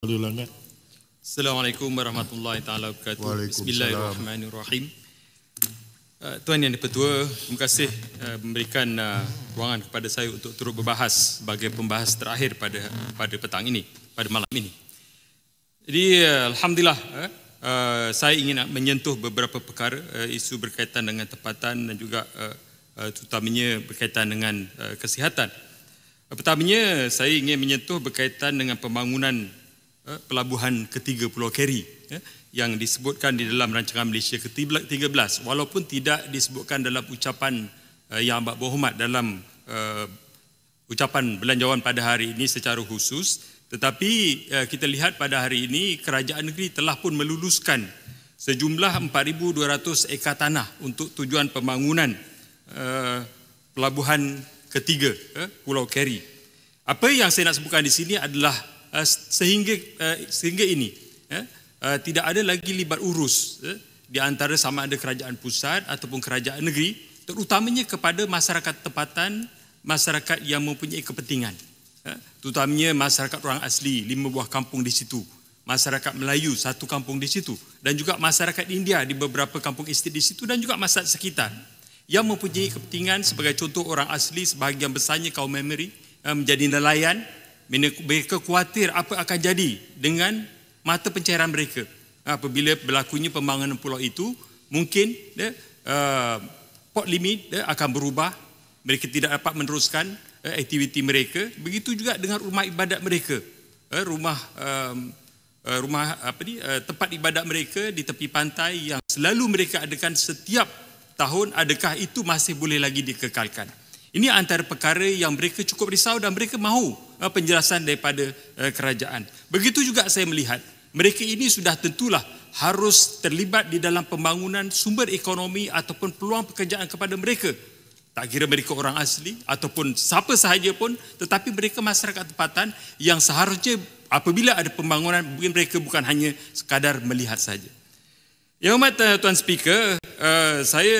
Assalamualaikum warahmatullahi taala wabarakatuh. Bismillahirrahmanirrahim. Tuan Yang Dipertua, terima kasih memberikan ruangan kepada saya untuk turut berbahas sebagai pembahas terakhir pada petang ini, pada malam ini. Jadi alhamdulillah, saya ingin menyentuh beberapa perkara, isu berkaitan dengan tempatan dan juga terutamanya berkaitan dengan kesihatan. Pertamanya saya ingin menyentuh berkaitan dengan pembangunan pelabuhan ketiga Pulau Keri yang disebutkan di dalam rancangan Malaysia ke-13, walaupun tidak disebutkan dalam ucapan yang amat berhormat dalam ucapan belanjawan pada hari ini secara khusus, tetapi kita lihat pada hari ini kerajaan negeri telah pun meluluskan sejumlah 4,200 ekar tanah untuk tujuan pembangunan pelabuhan ketiga Pulau Keri. Apa yang saya nak sebutkan di sini adalah sehingga ini tidak ada lagi libat urus di antara sama ada kerajaan pusat ataupun kerajaan negeri, terutamanya kepada masyarakat tempatan, masyarakat yang mempunyai kepentingan, terutamanya masyarakat orang asli 5 buah kampung di situ, masyarakat Melayu 1 kampung di situ, dan juga masyarakat India di beberapa kampung estate di situ, dan juga masyarakat sekitar yang mempunyai kepentingan. Sebagai contoh, orang asli sebahagian besarnya kaum Memeri menjadi nelayan. Mereka khawatir apa akan jadi dengan mata pencairan mereka apabila berlakunya pembangunan pulau itu. Mungkin port limit akan berubah, mereka tidak dapat meneruskan aktiviti mereka. Begitu juga dengan rumah ibadat mereka, tempat ibadat mereka di tepi pantai yang selalu mereka adakan setiap tahun. Adakah itu masih boleh lagi dikekalkan? Ini antara perkara yang mereka cukup risau dan mereka mahu penjelasan daripada kerajaan. Begitu juga saya melihat mereka ini sudah tentulah harus terlibat di dalam pembangunan sumber ekonomi ataupun peluang pekerjaan kepada mereka. Tak kira mereka orang asli ataupun siapa sahaja pun, tetapi mereka masyarakat tempatan yang seharusnya apabila ada pembangunan, mereka bukan hanya sekadar melihat saja. Yang hormat Tuan Speaker, saya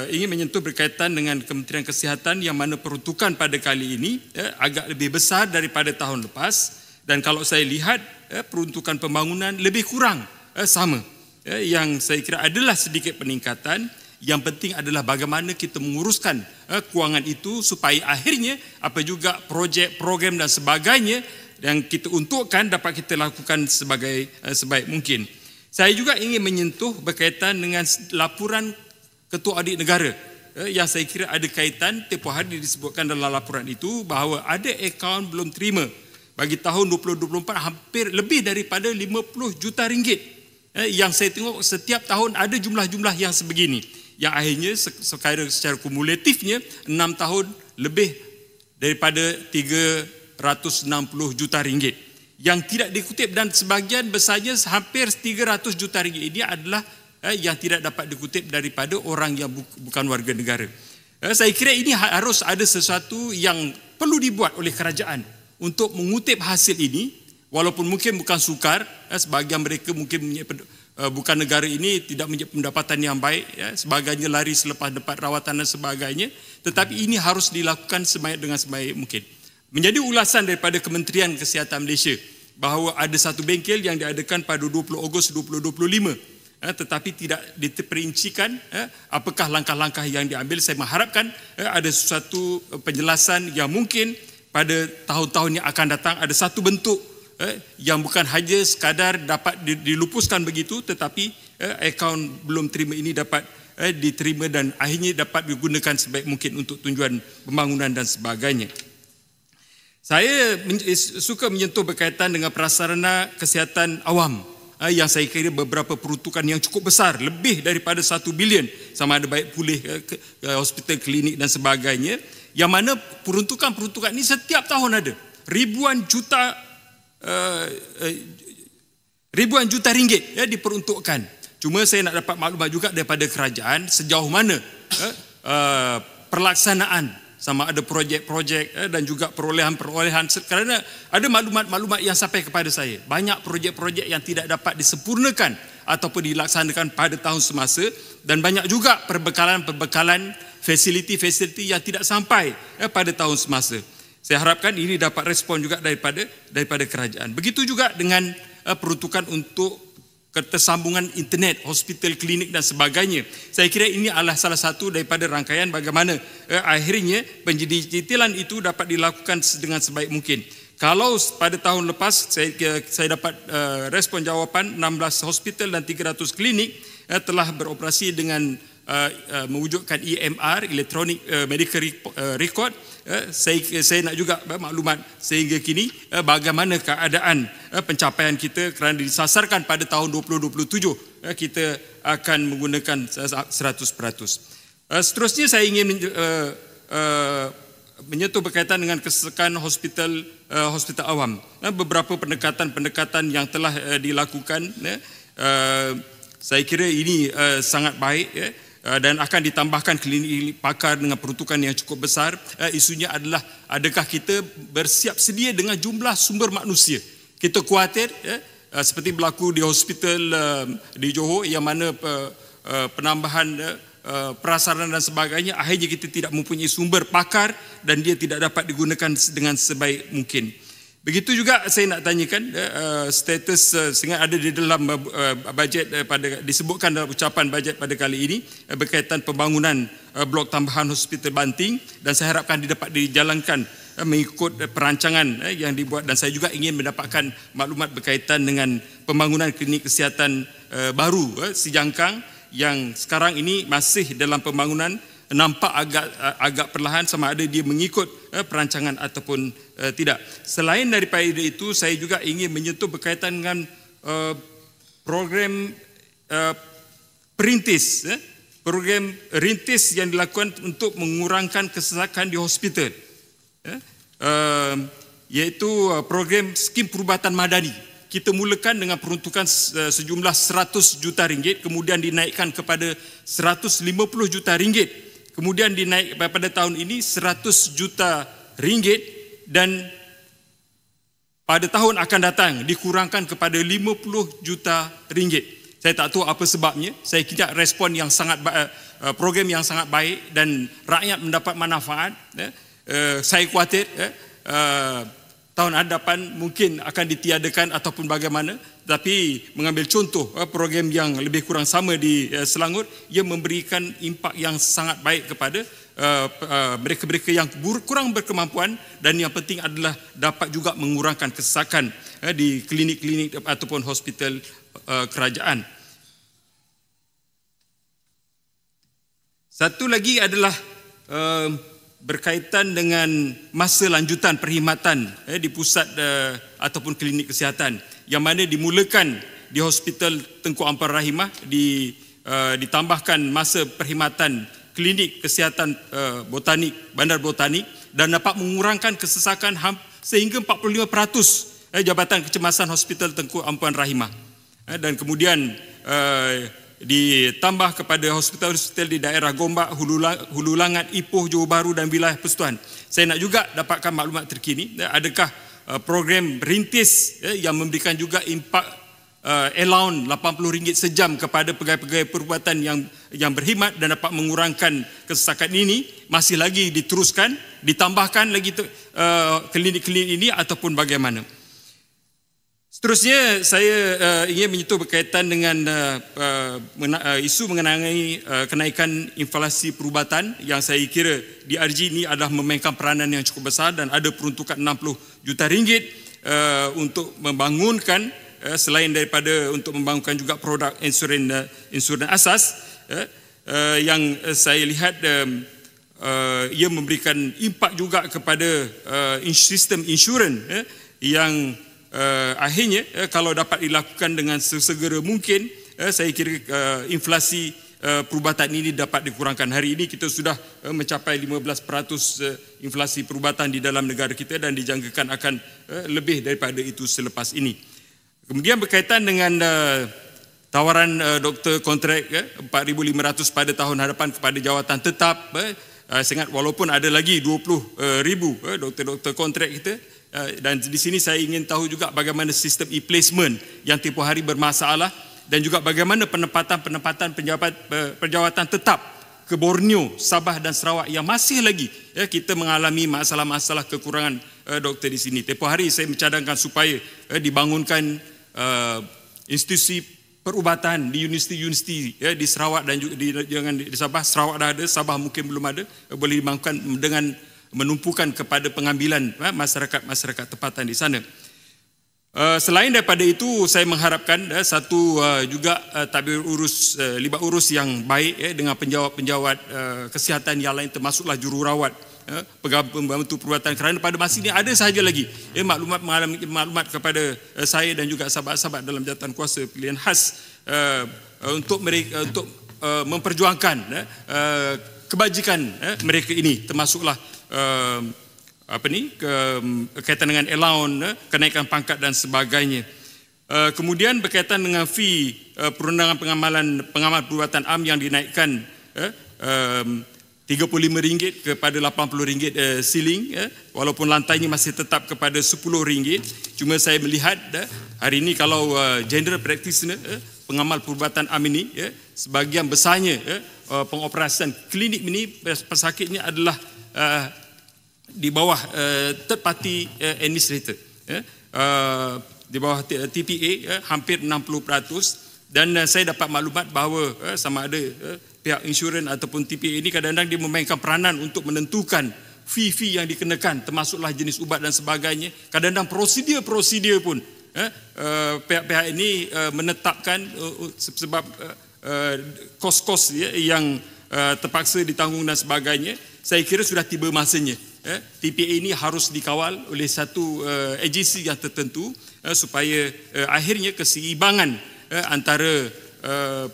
ingin menyentuh berkaitan dengan Kementerian Kesihatan yang mana peruntukan pada kali ini agak lebih besar daripada tahun lepas, dan kalau saya lihat peruntukan pembangunan lebih kurang sama. Yang saya kira adalah sedikit peningkatan. Yang penting adalah bagaimana kita menguruskan kewangan itu supaya akhirnya apa juga projek, program dan sebagainya yang kita untukkan dapat kita lakukan sebaik mungkin. Saya juga ingin menyentuh berkaitan dengan laporan Ketua Audit Negara yang saya kira ada kaitan. Tempoh hari disebutkan dalam laporan itu bahawa ada akaun belum terima bagi tahun 2024 hampir lebih daripada 50 juta ringgit. Yang saya tengok setiap tahun ada jumlah-jumlah yang sebegini, yang akhirnya secara kumulatifnya 6 tahun lebih daripada 360 juta ringgit yang tidak dikutip, dan sebahagian besarnya hampir 300 juta ringgit ini adalah yang tidak dapat dikutip daripada orang yang bukan warga negara. Saya kira ini harus ada sesuatu yang perlu dibuat oleh kerajaan untuk mengutip hasil ini, walaupun mungkin bukan sukar. Sebahagian mereka mungkin bukan negara ini tidak mempunyai pendapatan yang baik, sebagainya lari selepas dapat rawatan dan sebagainya, tetapi ini harus dilakukan dengan sebaik mungkin. Menjadi ulasan daripada Kementerian Kesihatan Malaysia bahawa ada satu bengkel yang diadakan pada 20 Ogos 2025, tetapi tidak diperincikan apakah langkah-langkah yang diambil. Saya mengharapkan ada sesuatu penjelasan yang mungkin pada tahun-tahun yang akan datang ada satu bentuk yang bukan hanya sekadar dapat dilupuskan begitu, tetapi akaun belum terima ini dapat diterima dan akhirnya dapat digunakan sebaik mungkin untuk tujuan pembangunan dan sebagainya. Saya suka menyentuh berkaitan dengan prasarana kesihatan awam yang saya kira beberapa peruntukan yang cukup besar, lebih daripada 1 bilion, sama ada baik pulih hospital, klinik dan sebagainya, yang mana peruntukan ini setiap tahun ada ribuan juta ringgit diperuntukkan. Cuma saya nak dapat maklumat juga daripada kerajaan sejauh mana pelaksanaan, sama ada projek-projek dan juga perolehan-perolehan, kerana ada maklumat-maklumat yang sampai kepada saya. Banyak projek-projek yang tidak dapat disempurnakan ataupun dilaksanakan pada tahun semasa, dan banyak juga perbekalan-perbekalan fasiliti-fasiliti yang tidak sampai pada tahun semasa. Saya harapkan ini dapat respon juga daripada kerajaan. Begitu juga dengan peruntukan untuk ketersambungan internet, hospital, klinik dan sebagainya. Saya kira ini adalah salah satu daripada rangkaian bagaimana akhirnya penjitilan itu dapat dilakukan dengan sebaik mungkin. Kalau pada tahun lepas saya dapat respon jawapan 16 hospital dan 300 klinik telah beroperasi dengan mewujudkan EMR, Electronic Medical Record. Saya nak juga maklumat sehingga kini bagaimana keadaan pencapaian kita kerana disasarkan pada tahun 2027 kita akan menggunakan 100%. Seterusnya saya ingin menyentuh berkaitan dengan kesesakan hospital awam. Beberapa pendekatan yang telah dilakukan, saya kira ini sangat baik dan akan ditambahkan klinik pakar dengan peruntukan yang cukup besar. Isunya adalah adakah kita bersiap sedia dengan jumlah sumber manusia. Kita khawatir seperti berlaku di hospital di Johor yang mana penambahan prasarana dan sebagainya, akhirnya kita tidak mempunyai sumber pakar dan dia tidak dapat digunakan dengan sebaik mungkin. Begitu juga saya nak tanyakan status sehingga ada di dalam bajet disebutkan dalam ucapan bajet pada kali ini berkaitan pembangunan blok tambahan hospital Banting, dan saya harapkan dapat dijalankan mengikut perancangan yang dibuat, dan saya juga ingin mendapatkan maklumat berkaitan dengan pembangunan klinik kesihatan baru Sijangkang yang sekarang ini masih dalam pembangunan. Nampak agak perlahan sama ada dia mengikut perancangan ataupun tidak. Selain daripada itu, saya juga ingin menyentuh berkaitan dengan program perintis, program rintis yang dilakukan untuk mengurangkan kesesakan di hospital, iaitu program skim perubatan madani. Kita mulakan dengan peruntukan sejumlah 100 juta ringgit, kemudian dinaikkan kepada 150 juta ringgit. Kemudian dinaik pada tahun ini 100 juta ringgit, dan pada tahun akan datang dikurangkan kepada 50 juta ringgit. Saya tak tahu apa sebabnya. Saya kira respon yang sangat program yang sangat baik dan rakyat mendapat manfaat. Saya khawatir tahun hadapan mungkin akan ditiadakan ataupun bagaimana. Tapi mengambil contoh program yang lebih kurang sama di Selangor, ia memberikan impak yang sangat baik kepada mereka-mereka yang kurang berkemampuan, dan yang penting adalah dapat juga mengurangkan kesesakan di klinik-klinik ataupun hospital kerajaan. Satu lagi adalah berkaitan dengan masa lanjutan perkhidmatan di pusat ataupun klinik kesihatan, yang mana dimulakan di Hospital Tengku Ampuan Rahimah, ditambahkan masa perkhidmatan klinik kesihatan botanik, bandar botanik, dan dapat mengurangkan kesesakan sehingga 45% Jabatan Kecemasan Hospital Tengku Ampuan Rahimah. Dan kemudian ditambah kepada hospital-hospital di daerah Gombak, Hulu Langat, Ipoh, Johor Bahru dan wilayah Persekutuan. Saya nak juga dapatkan maklumat terkini, adakah program rintis yang memberikan juga impak allowance RM80 sejam kepada pegawai-pegawai perubatan yang berkhidmat dan dapat mengurangkan kesesakan ini masih lagi diteruskan, ditambahkan lagi klinik-klinik ini ataupun bagaimana. Seterusnya saya ingin menyentuh berkaitan dengan isu mengenai kenaikan inflasi perubatan yang saya kira DRG ini adalah memainkan peranan yang cukup besar, dan ada peruntukan 60 juta ringgit untuk membangunkan, selain daripada untuk membangunkan juga produk insurans asas yang saya lihat ia memberikan impak juga kepada sistem insurans yang akhirnya kalau dapat dilakukan dengan sesegera mungkin, saya kira inflasi perubatan ini dapat dikurangkan. Hari ini kita sudah mencapai 15% inflasi perubatan di dalam negara kita, dan dijangkakan akan lebih daripada itu selepas ini. Kemudian berkaitan dengan tawaran doktor kontrak 4,500 pada tahun hadapan kepada jawatan tetap, saya ingat walaupun ada lagi 20,000 doktor-doktor kontrak kita. Dan di sini saya ingin tahu juga bagaimana sistem e-placement yang tempoh hari bermasalah, dan juga bagaimana penempatan penjawatan tetap ke Borneo, Sabah dan Sarawak yang masih lagi kita mengalami masalah-masalah kekurangan doktor di sini. Tempoh hari saya mencadangkan supaya dibangunkan institusi perubatan di universiti-universiti di Sarawak dan juga di Sabah. Sarawak dah ada, Sabah mungkin belum ada. Boleh dibangunkan dengan menumpukan kepada pengambilan masyarakat tempatan di sana. Selain daripada itu, saya mengharapkan satu juga tabir urus libat urus yang baik dengan penjawat-penjawat kesihatan yang lain, termasuklah jururawat, pembantu perubatan, kerana pada masa ini ada sahaja lagi maklumat kepada saya dan juga sahabat-sahabat dalam jawatan kuasa pilihan khas untuk mereka untuk memperjuangkan kebajikan mereka ini, termasuklah berkaitan dengan allowance, kenaikan pangkat dan sebagainya. Kemudian berkaitan dengan fee perundangan pengamal perubatan am yang dinaikkan RM35 kepada RM80 ceiling, walaupun lantainya masih tetap kepada RM10. Cuma saya melihat hari ini kalau general practitioner pengamal perubatan am ini, sebahagian besarnya pengoperasian klinik ini pesakitnya adalah di bawah third party administrator, di bawah TPA, hampir 60%. Dan saya dapat maklumat bahawa sama ada pihak insurans ataupun TPA ini kadang-kadang dia memainkan peranan untuk menentukan fee-fee yang dikenakan, termasuklah jenis ubat dan sebagainya. Kadang-kadang prosedur pun pihak-pihak ini menetapkan sebab kos-kos yang terpaksa ditanggung dan sebagainya. Saya kira sudah tiba masanya TPA ini harus dikawal oleh satu agensi yang tertentu supaya akhirnya keseimbangan antara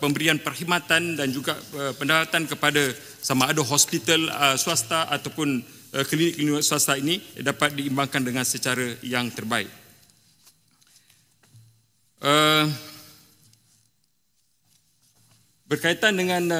pemberian perkhidmatan dan juga pendapatan kepada sama ada hospital swasta ataupun klinik-klinik swasta ini dapat diimbangkan dengan secara yang terbaik. Berkaitan dengan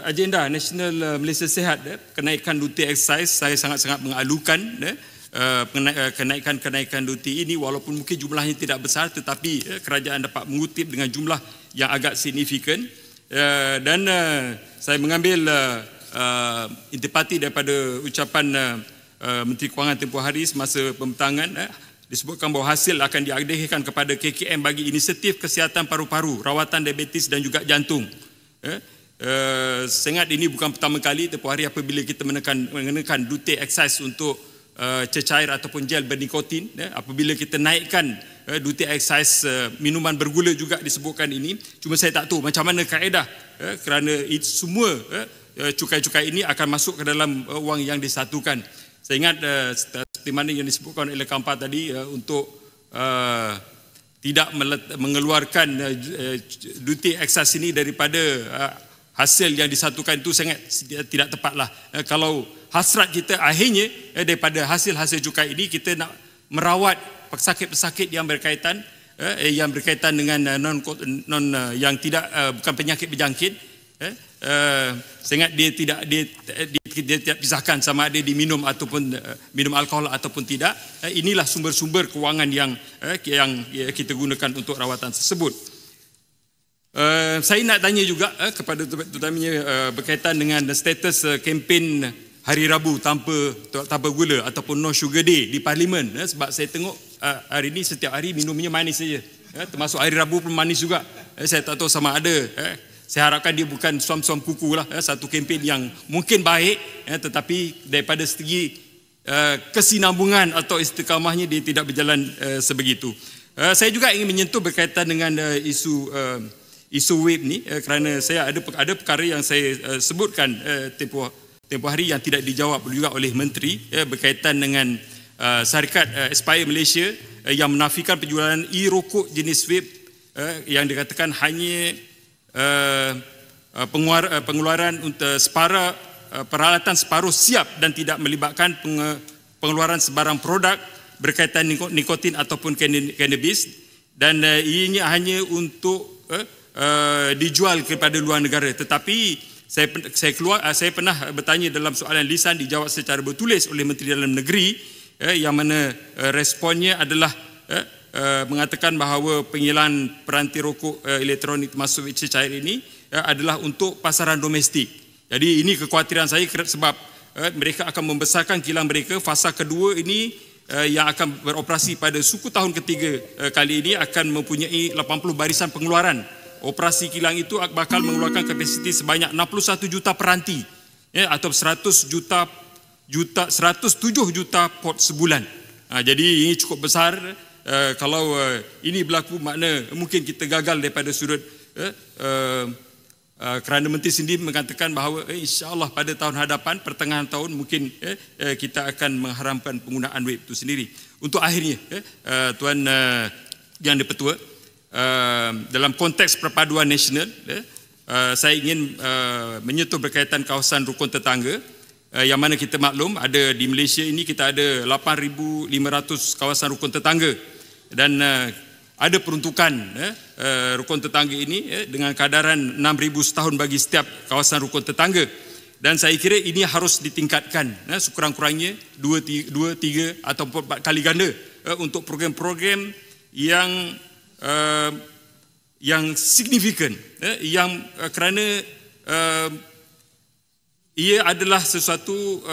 agenda Nasional Malaysia Sihat, kenaikan duty excise, saya sangat-sangat mengalukan kenaikan duty ini, walaupun mungkin jumlahnya tidak besar, tetapi kerajaan dapat mengutip dengan jumlah yang agak signifikan. Dan saya mengambil intipati daripada ucapan Menteri Kewangan tempoh hari semasa pembentangan, disebutkan bahawa hasil akan diagihkan kepada KKM bagi inisiatif kesihatan paru-paru, rawatan diabetes dan juga jantung. Saya ingat ini bukan pertama kali tempoh hari apabila kita mengenakan duty excise untuk cecair ataupun gel bernikotin. Apabila kita naikkan duty excise minuman bergula juga disebutkan ini. Cuma saya tak tahu macam mana kaedah, kerana semua cukai-cukai ini akan masuk ke dalam wang yang disatukan. Saya ingat seperti mana yang disebutkan oleh Kampar tadi, untuk tidak mengeluarkan duty excise ini daripada hasil yang disatukan itu sangat tidak tepatlah. Kalau hasrat kita akhirnya daripada hasil-hasil cukai ini kita nak merawat pesakit-pesakit yang berkaitan dengan yang tidak bukan penyakit berjangkit, saya ingat dia tidak pisahkan sama ada diminum ataupun minum alkohol ataupun tidak. Inilah sumber-sumber kewangan yang kita gunakan untuk rawatan tersebut. Saya nak tanya juga kepada terutamanya berkaitan dengan status kempen Hari Rabu tanpa gula ataupun No Sugar Day di Parlimen. Sebab saya tengok hari ini setiap hari minumnya manis saja, termasuk Hari Rabu pun manis juga. Saya tak tahu sama ada, saya harapkan dia bukan suam-suam kuku lah, satu kempen yang mungkin baik, tetapi daripada segi kesinambungan atau istiqamahnya dia tidak berjalan sebegitu. Saya juga ingin menyentuh berkaitan dengan isu WIP ni, kerana saya ada perkara yang saya sebutkan tempoh hari yang tidak dijawab juga oleh Menteri, berkaitan dengan syarikat Aspire Malaysia yang menafikan penjualan e-rokok jenis WIP yang dikatakan hanya pengeluaran untuk peralatan separuh siap dan tidak melibatkan pengeluaran sebarang produk berkaitan nikotin ataupun cannabis, dan ianya hanya untuk dijual kepada luar negara. Tetapi saya pernah bertanya dalam soalan lisan, dijawab secara bertulis oleh Menteri Dalam Negeri, yang mana responnya adalah mengatakan bahawa penggilaan peranti rokok elektronik termasuk cecair ini adalah untuk pasaran domestik. Jadi ini kekhawatiran saya sebab mereka akan membesarkan kilang mereka. Fasa kedua ini yang akan beroperasi pada suku tahun ketiga kali ini akan mempunyai 80 barisan pengeluaran. Operasi kilang itu bakal mengeluarkan kapasiti sebanyak 61 juta peranti, atau 107 juta pot sebulan. Jadi ini cukup besar. Kalau ini berlaku, makna mungkin kita gagal daripada sudut kerana Menteri sendiri mengatakan bahawa insya-Allah pada tahun hadapan, pertengahan tahun mungkin kita akan mengharamkan penggunaan web itu sendiri. Untuk akhirnya, Tuan Yang di-Pertua, dalam konteks perpaduan nasional, saya ingin menyentuh berkaitan kawasan rukun tetangga, yang mana kita maklum ada di Malaysia ini kita ada 8,500 kawasan rukun tetangga, dan ada peruntukan rukun tetangga ini dengan kadaran 6,000 setahun bagi setiap kawasan rukun tetangga, dan saya kira ini harus ditingkatkan sekurang-kurangnya 2, 3 atau 4 kali ganda untuk program-program yang signifikan, yang kerana ia adalah sesuatu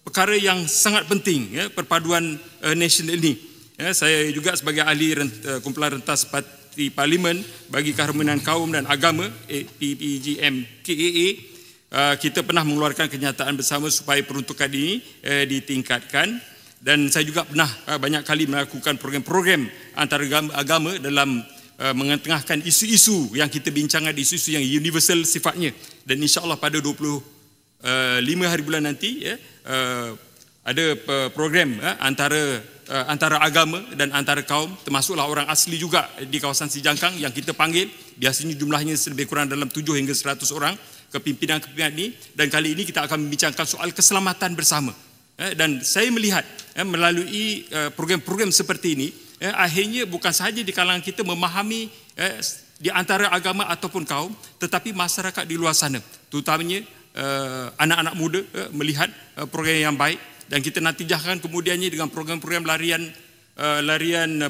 perkara yang sangat penting, perpaduan nasional ini. Saya juga sebagai ahli kumpulan rentas parti parlimen bagi keharmonian kaum dan agama PPGM KAA, kita pernah mengeluarkan kenyataan bersama supaya peruntukan ini ditingkatkan, dan saya juga pernah banyak kali melakukan program-program antara agama dalam mengetengahkan isu-isu yang kita bincangkan, isu-isu yang universal sifatnya, dan insya-Allah pada 25 hari bulan nanti ada program antara agama dan antara kaum, termasuklah orang asli juga di kawasan Sijangkang yang kita panggil. Biasanya jumlahnya lebih kurang dalam 7 hingga 100 orang kepimpinan-kepimpinan ini, dan kali ini kita akan membincangkan soal keselamatan bersama. Dan saya melihat melalui program-program seperti ini, akhirnya bukan sahaja di kalangan kita memahami di antara agama ataupun kaum, tetapi masyarakat di luar sana, terutamanya anak-anak muda melihat program yang baik, dan kita natijahkan kemudiannya dengan program-program larian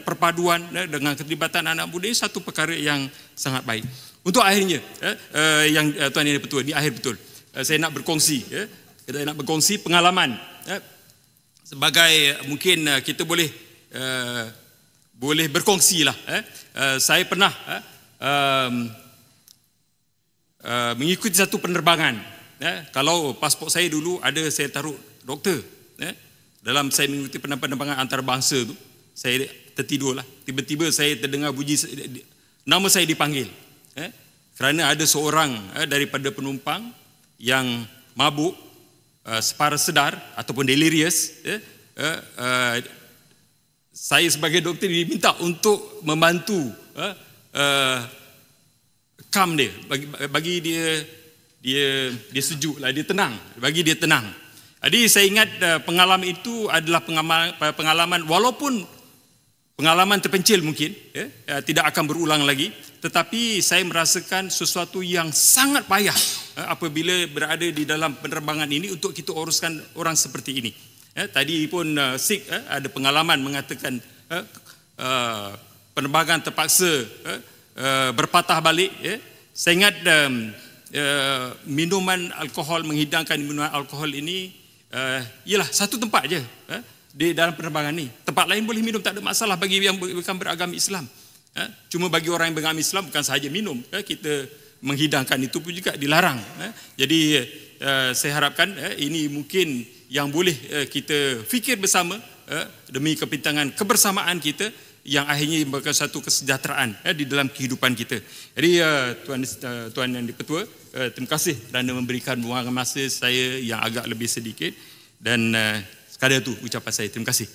perpaduan dengan keterlibatan anak muda. Ini satu perkara yang sangat baik. Untuk akhirnya, yang Tuan Yang di-Pertua, ini akhir betul, saya nak berkongsi pengalaman sebagai mungkin kita boleh berkongsi lah. Saya pernah mengikuti satu penerbangan. Kalau pasport saya dulu ada, saya taruh doktor. Dalam saya mengikuti penerbangan antarabangsa tu, saya tertidurlah. Tiba-tiba saya terdengar bunyi nama saya dipanggil. Kerana ada seorang daripada penumpang yang mabuk, separa sedar ataupun delirious. Saya sebagai doktor diminta untuk membantu calm dia, bagi dia sejuk lah, dia tenang, bagi dia tenang. Jadi saya ingat pengalaman itu adalah pengalaman walaupun pengalaman terpencil mungkin, tidak akan berulang lagi, tetapi saya merasakan sesuatu yang sangat payah apabila berada di dalam penerbangan ini untuk kita uruskan orang seperti ini. Tadi pun Sik ada pengalaman mengatakan penerbangan terpaksa berpatah balik. Saya ingat minuman alkohol, menghidangkan minuman alkohol ini ialah satu tempat je di dalam penerbangan ni. Tempat lain boleh minum, tak ada masalah bagi yang bukan beragama Islam. Cuma bagi orang yang beragama Islam bukan sahaja minum, kita menghidangkan itu pun juga dilarang. Jadi saya harapkan ini mungkin yang boleh kita fikir bersama demi kepintangan kebersamaan kita, yang akhirnya memberikan satu kesejahteraan di dalam kehidupan kita. Jadi Tuan Yang di-Pertua, terima kasih kerana memberikan ruang masa saya yang agak lebih sedikit, dan sekadar itu ucapan saya. Terima kasih.